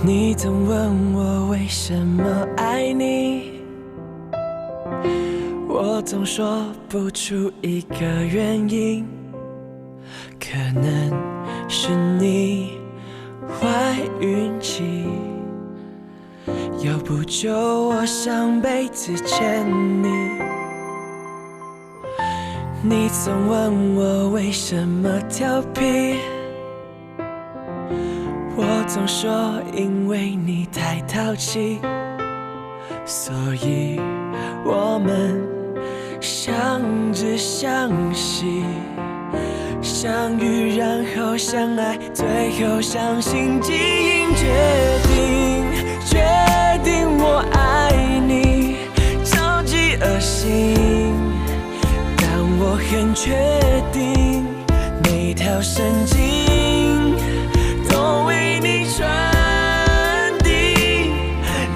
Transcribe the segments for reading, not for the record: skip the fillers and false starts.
你总问我为什么爱你，我总说不出一个原因，可能是你坏运气，要不就我上辈子欠你。你总问我为什么调皮，我总说因为你太淘气，所以我们相知相惜，相遇然后相爱，最后相信基因决定我爱你，超级恶心，但我很确定每条神经都为你传递，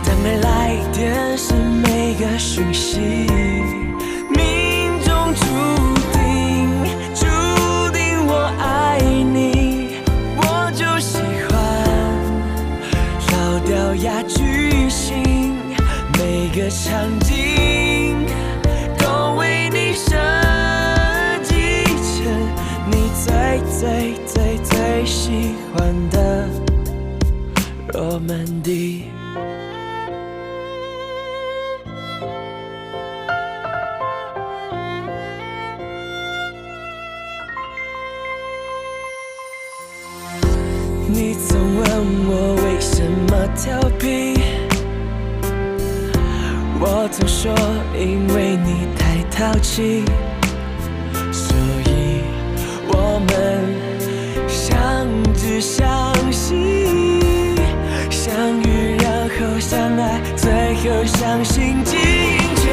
当爱来电是每个讯息，命中注定我爱你，我就喜欢老掉牙巨星，每个场景都为你设计成你最喜欢的罗曼蒂。你总问我为什么调皮，我总说因为你太淘气，所以我们相知相惜，相遇然后相爱，最后相信基因决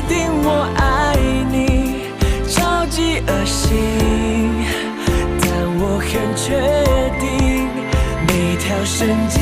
定我爱你，超级恶心，但我很确定每条神经